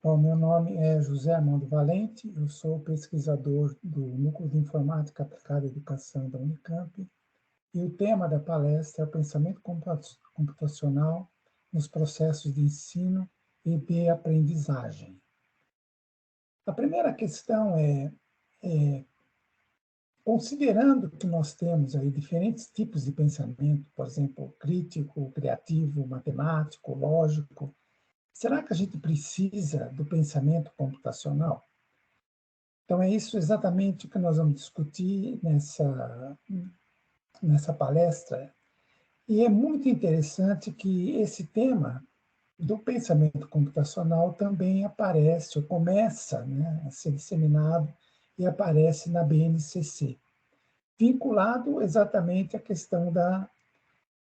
Bom, meu nome é José Armando Valente, eu sou pesquisador do Núcleo de Informática Aplicada à Educação da Unicamp, e o tema da palestra é o pensamento computacional nos processos de ensino e de aprendizagem. A primeira questão considerando que nós temos aí diferentes tipos de pensamento, por exemplo, crítico, criativo, matemático, lógico, será que a gente precisa do pensamento computacional? Então, é isso exatamente que nós vamos discutir nessa palestra. E é muito interessante que esse tema do pensamento computacional também aparece, ou começa, né, a ser disseminado e aparece na BNCC, vinculado exatamente à questão das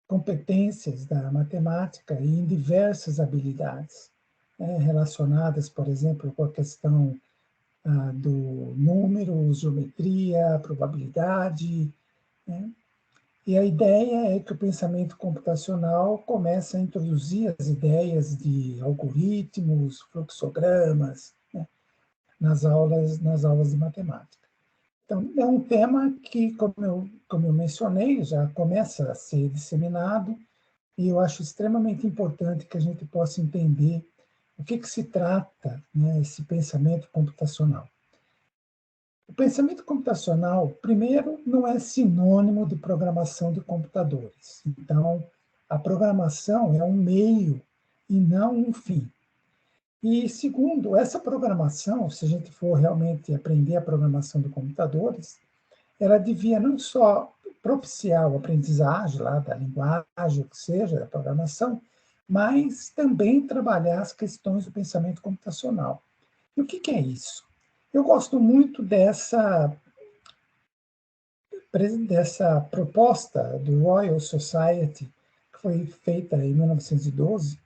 competências da matemática e em diversas habilidades, relacionadas, por exemplo, com a questão do número, geometria, probabilidade, né? E a ideia é que o pensamento computacional começa a introduzir as ideias de algoritmos, fluxogramas, né, nas aulas de matemática. Então, é um tema que, como eu mencionei, já começa a ser disseminado, e eu acho extremamente importante que a gente possa entender o que se trata, né, esse pensamento computacional. O pensamento computacional, primeiro, não é sinônimo de programação de computadores. Então, a programação é um meio e não um fim. E, segundo, essa programação, se a gente for realmente aprender a programação de computadores, ela devia não só propiciar a aprendizagem lá da linguagem, o que seja, da programação, mas também trabalhar as questões do pensamento computacional. E o que é isso? Eu gosto muito dessa proposta do Royal Society, que foi feita em 1912,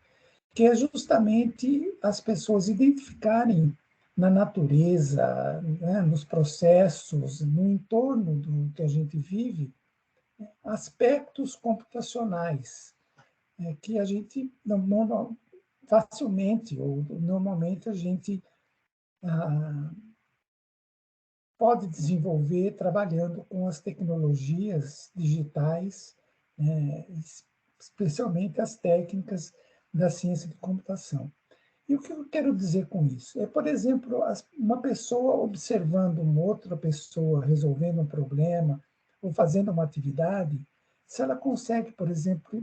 que é justamente as pessoas identificarem na natureza, né, nos processos, no entorno do que a gente vive, aspectos computacionais, que a gente não facilmente ou normalmente a gente pode desenvolver trabalhando com as tecnologias digitais, né, especialmente as técnicas da ciência de computação. E o que eu quero dizer com isso? É, por exemplo, uma pessoa observando uma outra pessoa resolvendo um problema ou fazendo uma atividade, se ela consegue, por exemplo,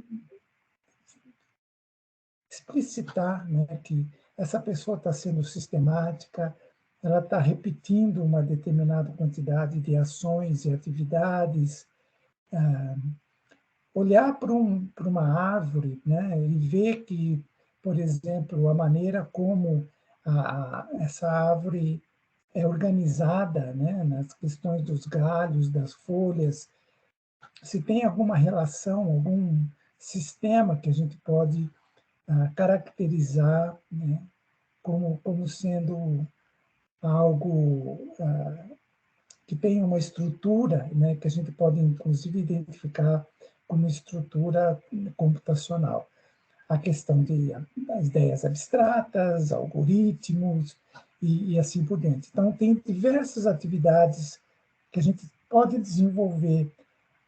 explicitar, né, que essa pessoa está sendo sistemática, ela está repetindo uma determinada quantidade de ações e atividades, olhar para uma árvore, né, e ver que, por exemplo, a maneira como essa árvore é organizada, né, nas questões dos galhos, das folhas, se tem alguma relação, algum sistema que a gente pode caracterizar, né, como sendo algo que tem uma estrutura, né, que a gente pode, inclusive, identificar como estrutura computacional. A questão das ideias abstratas, algoritmos e assim por diante. Então, tem diversas atividades que a gente pode desenvolver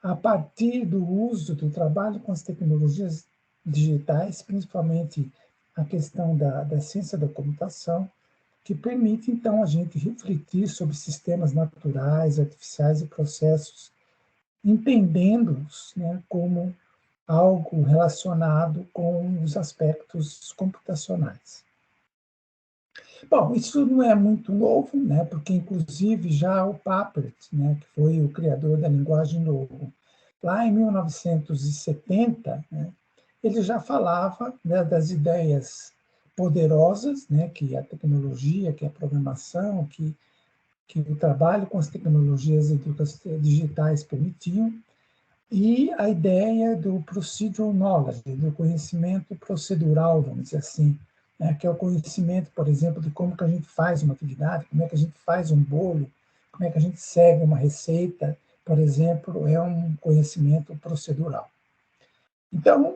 a partir do uso, do trabalho com as tecnologias digitais, principalmente a questão da ciência da computação, que permite, então, a gente refletir sobre sistemas naturais, artificiais e processos, entendendo-os, né, como algo relacionado com os aspectos computacionais. Bom, isso não é muito novo, né, porque, inclusive, já o Papert, né, que foi o criador da linguagem Logo, lá em 1970, né, ele já falava, né, das ideias poderosas, né, que a tecnologia, que a programação, que o trabalho com as tecnologias digitais permitiam, e a ideia do procedural knowledge, do conhecimento procedural, vamos dizer assim, né, que é o conhecimento, por exemplo, de como que a gente faz uma atividade, como é que a gente faz um bolo, como é que a gente segue uma receita, por exemplo, é um conhecimento procedural. Então,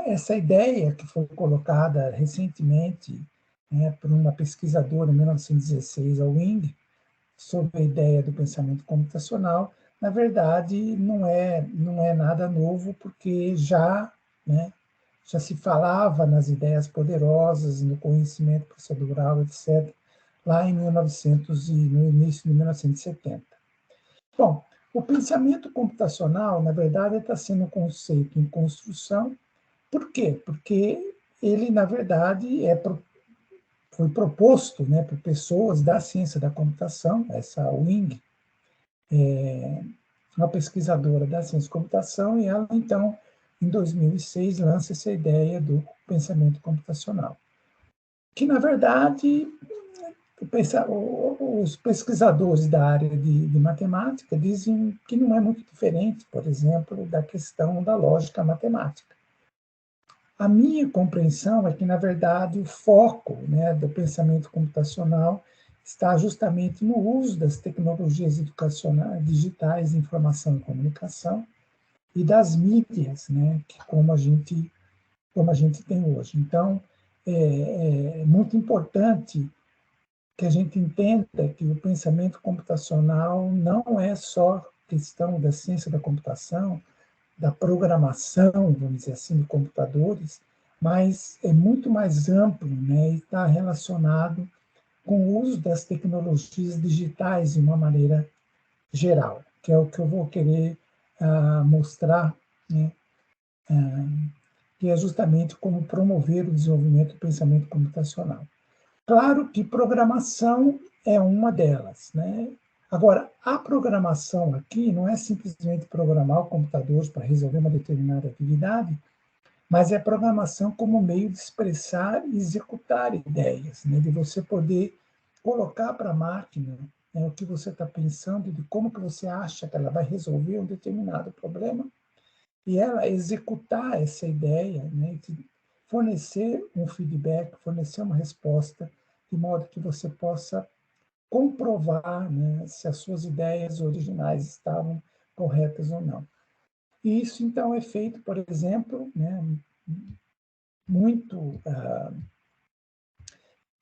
essa ideia que foi colocada recentemente né, por uma pesquisadora em 1916, a Wing, sobre a ideia do pensamento computacional, na verdade, não é nada novo, porque né, já se falava nas ideias poderosas, no conhecimento procedural, etc., lá em 1900 e no início de 1970. Bom, o pensamento computacional, na verdade, está sendo um conceito em construção. Por quê? Porque ele, na verdade, foi proposto, né, por pessoas da ciência da computação, essa Wing, uma pesquisadora da ciência da computação, e ela, então, em 2006, lança essa ideia do pensamento computacional, que, na verdade, os pesquisadores da área de matemática dizem que não é muito diferente, por exemplo, da questão da lógica matemática. A minha compreensão é que, na verdade, o foco, né, do pensamento computacional está justamente no uso das tecnologias educacionais, digitais de informação e comunicação e das mídias, né, como a gente tem hoje. Então, é muito importante que a gente entenda que o pensamento computacional não é só questão da ciência da computação, da programação, vamos dizer assim, de computadores, mas é muito mais amplo, né, e está relacionado com o uso das tecnologias digitais de uma maneira geral, que é o que eu vou querer mostrar, né, que é justamente como promover o desenvolvimento do pensamento computacional. Claro que programação é uma delas, né? Agora, a programação aqui não é simplesmente programar o computador para resolver uma determinada atividade, mas é programação como meio de expressar e executar ideias, né? De você poder colocar para a máquina, né, o que você está pensando, de como que você acha que ela vai resolver um determinado problema, e ela executar essa ideia, né, de fornecer um feedback, fornecer uma resposta, de modo que você possa comprovar, né, se as suas ideias originais estavam corretas ou não. E isso, então, é feito, por exemplo, né, muito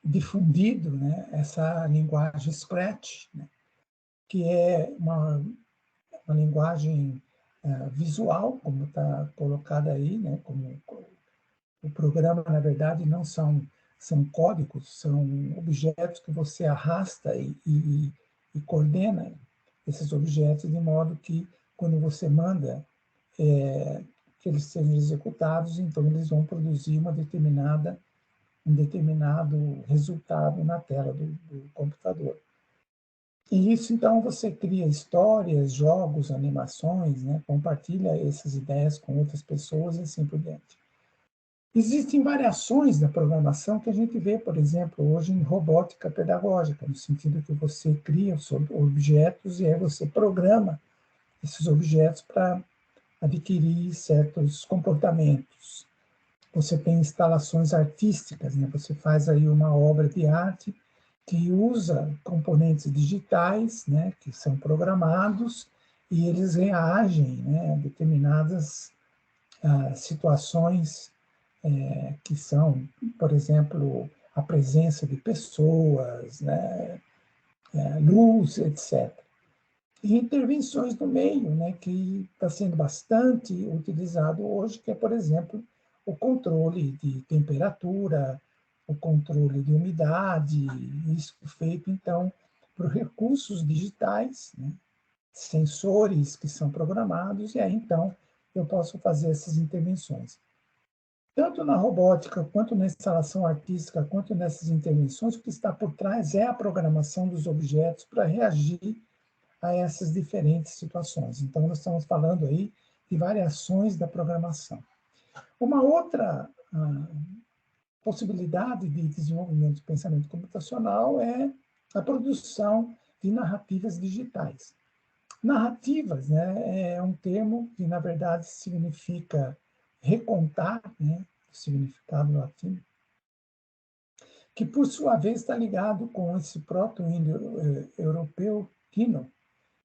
difundido, né, essa linguagem Scratch, né, que é uma linguagem visual, como está colocada aí, né, como o programa, na verdade, não são códigos, são objetos que você arrasta e coordena esses objetos de modo que, quando você manda que eles sejam executados, então eles vão produzir um determinado resultado na tela do computador. E isso, então, você cria histórias, jogos, animações, né? Compartilha essas ideias com outras pessoas e assim por diante. Existem variações da programação que a gente vê, por exemplo, hoje em robótica pedagógica, no sentido que você cria objetos e aí você programa esses objetos para adquirir certos comportamentos. Você tem instalações artísticas, né? Você faz aí uma obra de arte que usa componentes digitais, né, que são programados e eles reagem, né, a determinadas situações que são, por exemplo, a presença de pessoas, né, luz, etc. E intervenções no meio, né, que está sendo bastante utilizado hoje, que é, por exemplo, o controle de temperatura, o controle de umidade, isso feito, então, por recursos digitais, né, sensores que são programados, e aí, então, eu posso fazer essas intervenções. Tanto na robótica, quanto na instalação artística, quanto nessas intervenções, o que está por trás é a programação dos objetos para reagir a essas diferentes situações. Então, nós estamos falando aí de variações da programação. Uma outra possibilidade de desenvolvimento de pensamento computacional é a produção de narrativas digitais. Narrativas, né, é um termo que, na verdade, significa recontar, né, o significado latim, que, por sua vez, está ligado com esse proto-indo-europeu kino,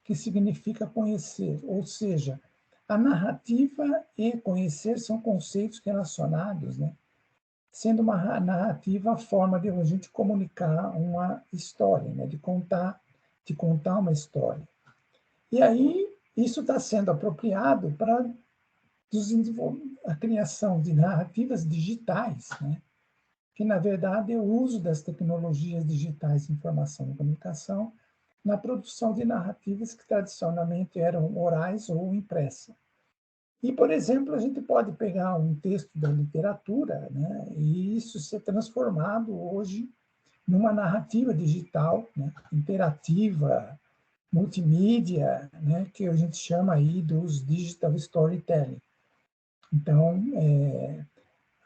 que significa conhecer, ou seja, a narrativa e conhecer são conceitos relacionados, né? sendo uma narrativa a forma de a gente comunicar uma história, né? De contar uma história. E aí, isso está sendo apropriado para a criação de narrativas digitais, né? Que, na verdade, é o uso das tecnologias digitais de informação e comunicação na produção de narrativas que tradicionalmente eram orais ou impressas. E, por exemplo, a gente pode pegar um texto da literatura, né, e isso ser transformado hoje numa narrativa digital, né, interativa, multimídia, né, que a gente chama aí dos digital storytelling. Então,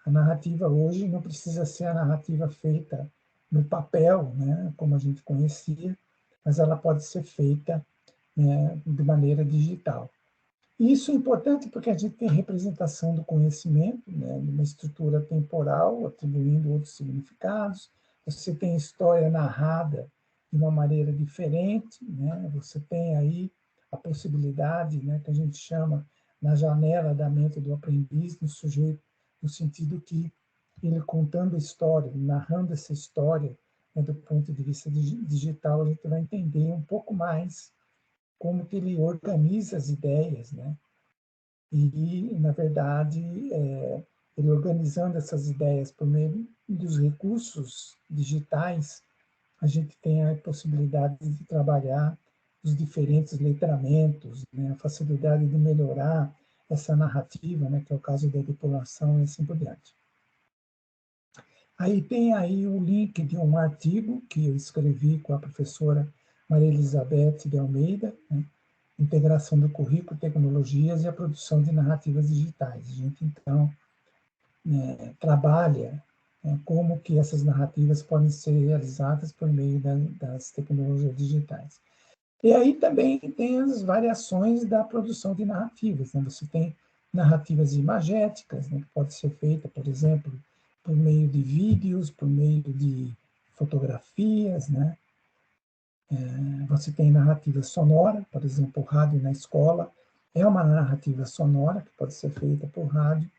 a narrativa hoje não precisa ser a narrativa feita no papel, né, como a gente conhecia, mas ela pode ser feita, né, de maneira digital. E isso é importante porque a gente tem representação do conhecimento, né, numa estrutura temporal, atribuindo outros significados. Você tem história narrada de uma maneira diferente, né? Você tem aí a possibilidade, né, que a gente chama na janela da mente do aprendiz, do sujeito, no sentido que ele contando a história, narrando essa história, né, do ponto de vista digital, a gente vai entender um pouco mais como que ele organiza as ideias, né? E, na verdade, ele organizando essas ideias por meio dos recursos digitais, a gente tem a possibilidade de trabalhar os diferentes letramentos, né? A facilidade de melhorar essa narrativa, né? Que é o caso da depuração e assim por diante. Aí tem aí o link de um artigo que eu escrevi com a professora Maria Elizabeth de Almeida, né? Integração do currículo, tecnologias e a produção de narrativas digitais. A gente, então, trabalha, né, como que essas narrativas podem ser realizadas por meio das tecnologias digitais. E aí também tem as variações da produção de narrativas, né? Você tem narrativas imagéticas, né, que pode ser feita, por exemplo, por meio de vídeos, por meio de fotografias, né? Você tem narrativa sonora, por exemplo, rádio na escola, é uma narrativa sonora que pode ser feita por rádio,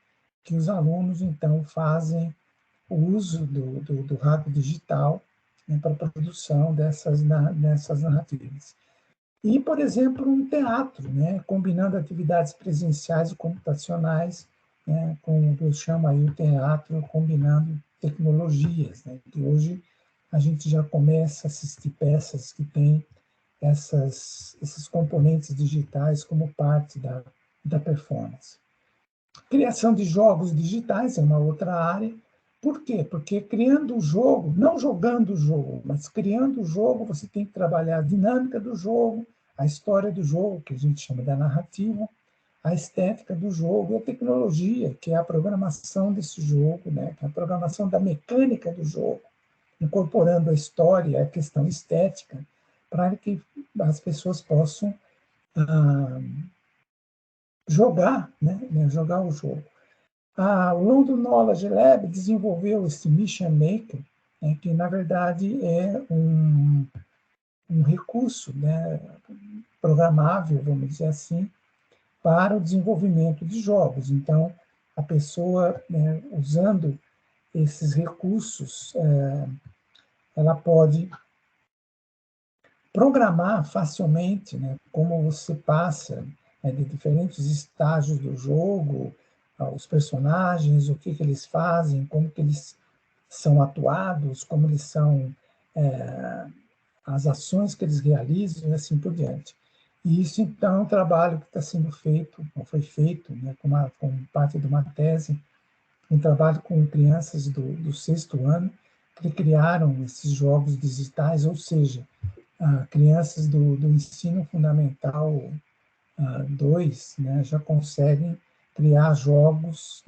que os alunos, então, fazem o uso do rádio digital, né, para a produção dessas narrativas. E, por exemplo, um teatro, né, combinando atividades presenciais e computacionais, né, com o que eu chamo aí o teatro combinando tecnologias, né, que hoje a gente já começa a assistir peças que têm esses componentes digitais como parte da performance. Criação de jogos digitais é uma outra área. Por quê? Porque criando o jogo, não jogando o jogo, mas criando o jogo, você tem que trabalhar a dinâmica do jogo, a história do jogo, que a gente chama da narrativa, a estética do jogo e a tecnologia, que é a programação desse jogo, né? Que é a programação da mecânica do jogo, incorporando a história, a questão estética, para que as pessoas possam jogar, né? Jogar o jogo. O London Knowledge Lab desenvolveu esse Mission Maker, né, que, na verdade, é um recurso, né, programável, vamos dizer assim, para o desenvolvimento de jogos. Então, a pessoa, né, usando esses recursos, ela pode programar facilmente, né, como você passa, né, de diferentes estágios do jogo, os personagens, o que eles fazem, como que eles são atuados, como eles são, as ações que eles realizam e assim por diante. E isso, então, é um trabalho que está sendo feito, ou foi feito, né, com parte de uma tese, um trabalho com crianças do sexto ano, que criaram esses jogos digitais, ou seja, crianças do ensino fundamental 2, né, já conseguem criar jogos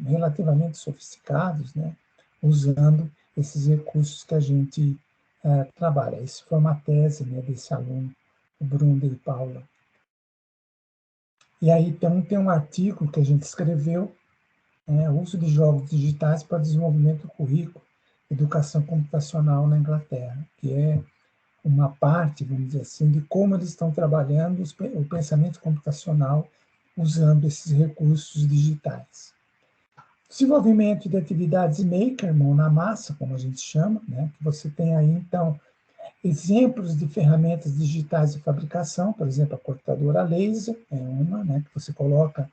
relativamente sofisticados, né, usando esses recursos que a gente trabalha. Isso foi uma tese, né, desse aluno, o Bruno e Paula. E aí tem um artigo que a gente escreveu, o uso de jogos digitais para desenvolvimento do currículo, educação computacional na Inglaterra, que é uma parte, vamos dizer assim, de como eles estão trabalhando o pensamento computacional usando esses recursos digitais. Desenvolvimento de atividades maker, mão na massa, como a gente chama, né? Que você tem aí, então, exemplos de ferramentas digitais de fabricação, por exemplo, a cortadora laser é uma, né? Que você coloca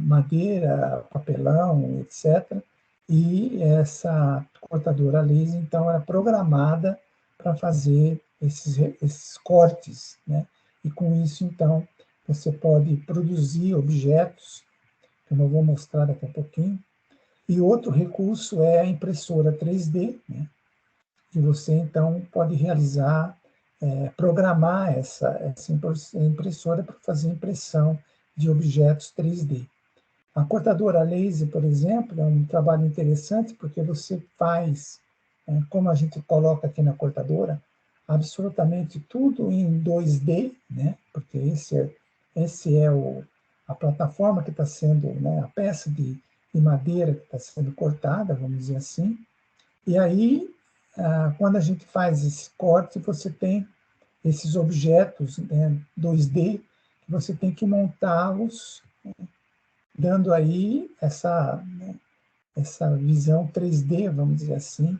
madeira, papelão, etc. E essa cortadora laser, então, era programada para fazer esses cortes, né? E com isso, então, você pode produzir objetos, que eu não vou mostrar daqui a pouquinho. E outro recurso é a impressora 3D, né? Que você, então, pode realizar, programar essa impressora para fazer impressão de objetos 3D. A cortadora laser, por exemplo, é um trabalho interessante porque você faz, como a gente coloca aqui na cortadora, absolutamente tudo em 2D, né? Porque esse é a plataforma que está sendo, né, a peça de madeira que está sendo cortada, vamos dizer assim. E aí, quando a gente faz esse corte, você tem esses objetos, né, 2D, que você tem que montá-los, dando aí essa visão 3D, vamos dizer assim,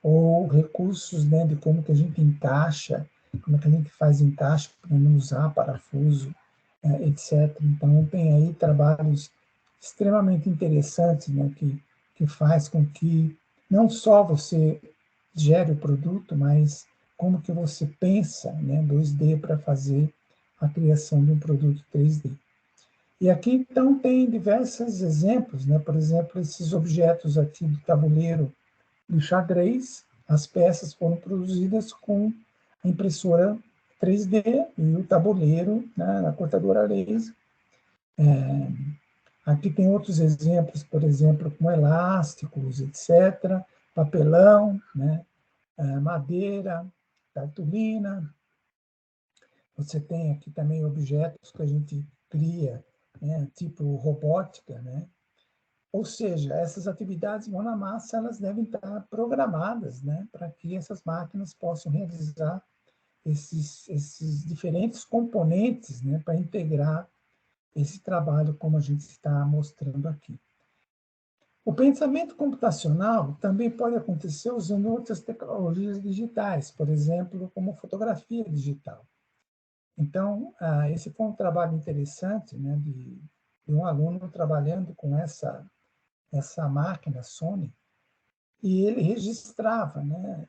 ou recursos, né, de como que a gente encaixa, como que a gente faz encaixe para não usar parafuso, etc. Então, tem aí trabalhos extremamente interessantes, né, que faz com que não só você gere o produto, mas como que você pensa, né, 2D para fazer a criação de um produto 3D. E aqui, então, tem diversos exemplos, né? Por exemplo, esses objetos aqui do tabuleiro do xadrez, as peças foram produzidas com a impressora 3D e o tabuleiro, né, na cortadora laser. Aqui tem outros exemplos, por exemplo, com elásticos, etc., papelão, né, madeira, cartolina. Você tem aqui também objetos que a gente cria, né, tipo robótica, né? Ou seja, essas atividades mão na massa, elas devem estar programadas, né, para que essas máquinas possam realizar esses diferentes componentes, né, para integrar esse trabalho, como a gente está mostrando aqui. O pensamento computacional também pode acontecer usando outras tecnologias digitais, por exemplo, como fotografia digital. Então, esse foi um trabalho interessante, né, de um aluno trabalhando com essa máquina Sony, e ele registrava, né?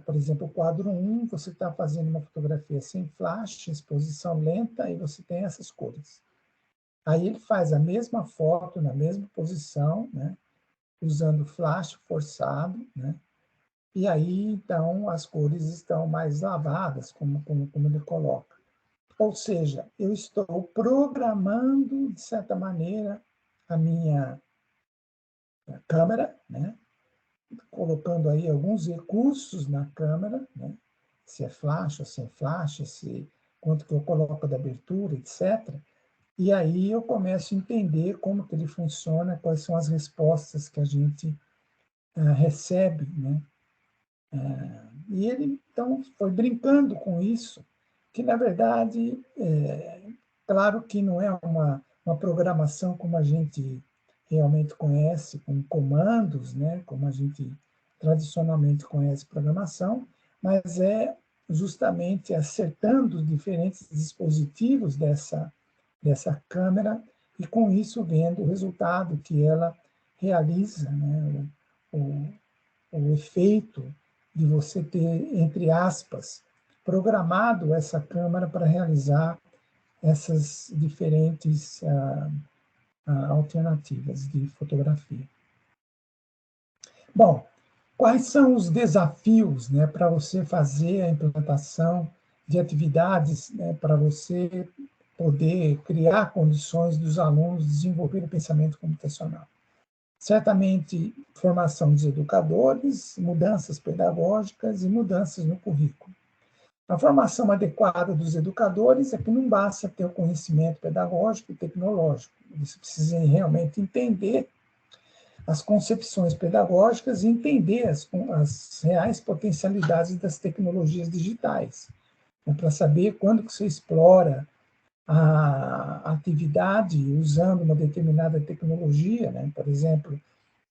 Por exemplo, o quadro 1, você está fazendo uma fotografia sem flash, exposição lenta, e você tem essas cores. Aí ele faz a mesma foto na mesma posição, né? Usando flash forçado, né? E aí, então, as cores estão mais lavadas, como ele coloca. Ou seja, eu estou programando, de certa maneira, a minha câmera, né? Colocando aí alguns recursos na câmera, né? Se é flash ou sem flash, quanto que eu coloco de abertura, etc. E aí eu começo a entender como que ele funciona, quais são as respostas que a gente recebe, né? E ele, então, foi brincando com isso, que, na verdade, claro que não é uma programação como a gente realmente conhece, com comandos, né, como a gente tradicionalmente conhece programação, mas é justamente acertando os diferentes dispositivos dessa câmera e, com isso, vendo o resultado que ela realiza, né, o, o efeito de você ter, entre aspas, programado essa câmera para realizar essas diferentes alternativas de fotografia. Bom, quais são os desafios, né, para você fazer a implementação de atividades, né, para você poder criar condições dos alunos desenvolverem o pensamento computacional? Certamente, formação dos educadores, mudanças pedagógicas e mudanças no currículo. A formação adequada dos educadores é que não basta ter o conhecimento pedagógico e tecnológico. Você precisa realmente entender as concepções pedagógicas e entender as reais potencialidades das tecnologias digitais, né, para saber quando que você explora a atividade usando uma determinada tecnologia, né? Por exemplo,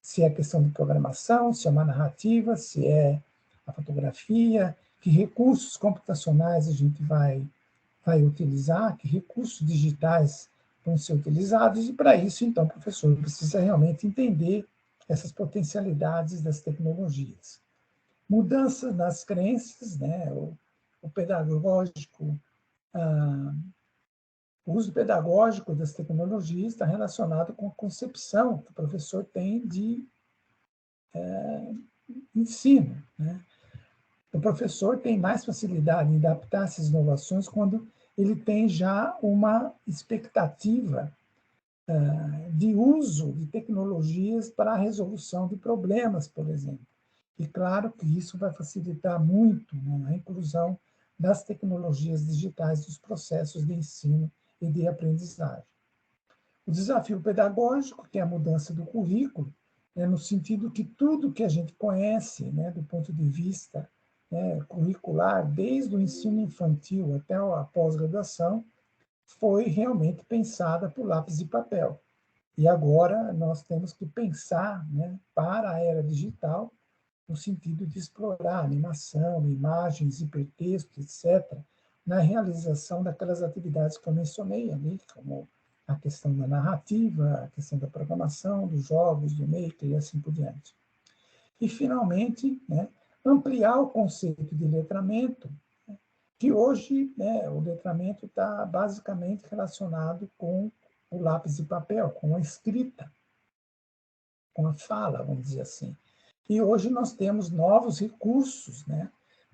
se é questão de programação, se é uma narrativa, se é a fotografia, que recursos computacionais a gente vai utilizar, que recursos digitais vão ser utilizados, e para isso, então, o professor precisa realmente entender essas potencialidades das tecnologias. Mudança nas crenças, né? O pedagógico, o uso pedagógico das tecnologias está relacionado com a concepção que o professor tem de ensino, né? O professor tem mais facilidade em adaptar essas inovações quando ele tem já uma expectativa de uso de tecnologias para a resolução de problemas, por exemplo. E claro que isso vai facilitar muito, né, a inclusão das tecnologias digitais nos processos de ensino e de aprendizagem. O desafio pedagógico, que é a mudança do currículo, né, no sentido que tudo que a gente conhece, né, do ponto de vista, né, curricular, desde o ensino infantil até a pós-graduação, foi realmente pensada por lápis e papel. E agora nós temos que pensar, né, para a era digital, no sentido de explorar animação, imagens, hipertexto, etc., na realização daquelas atividades que eu mencionei ali, como a questão da narrativa, a questão da programação, dos jogos, do maker e assim por diante. E, finalmente, né, ampliar o conceito de letramento, que hoje, né, o letramento está basicamente relacionado com o lápis e papel, com a escrita, com a fala, vamos dizer assim. E hoje nós temos novos recursos, né,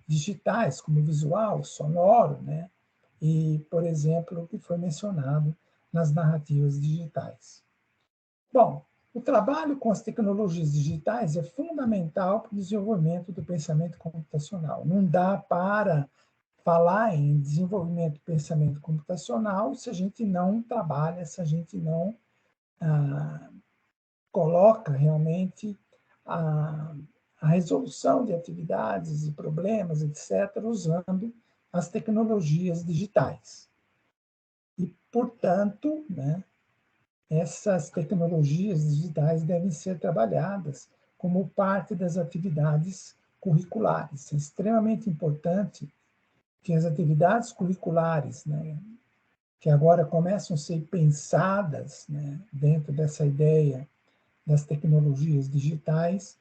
digitais, como visual, sonoro, né, e, por exemplo, o que foi mencionado nas narrativas digitais. Bom, o trabalho com as tecnologias digitais é fundamental para o desenvolvimento do pensamento computacional. Não dá para falar em desenvolvimento do pensamento computacional se a gente não trabalha, se a gente não coloca realmente a, a resolução de atividades e problemas, etc., usando as tecnologias digitais. E, portanto, né, essas tecnologias digitais devem ser trabalhadas como parte das atividades curriculares. É extremamente importante que as atividades curriculares, né, que agora começam a ser pensadas, né, dentro dessa ideia das tecnologias digitais,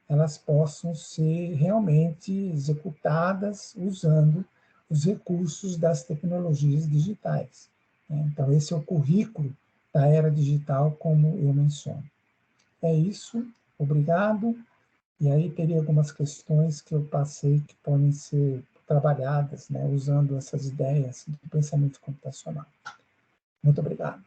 elas possam ser realmente executadas usando os recursos das tecnologias digitais, né? Então, esse é o currículo da era digital, como eu menciono. É isso, obrigado. E aí teria algumas questões que eu passei que podem ser trabalhadas, né, usando essas ideias do pensamento computacional. Muito obrigado.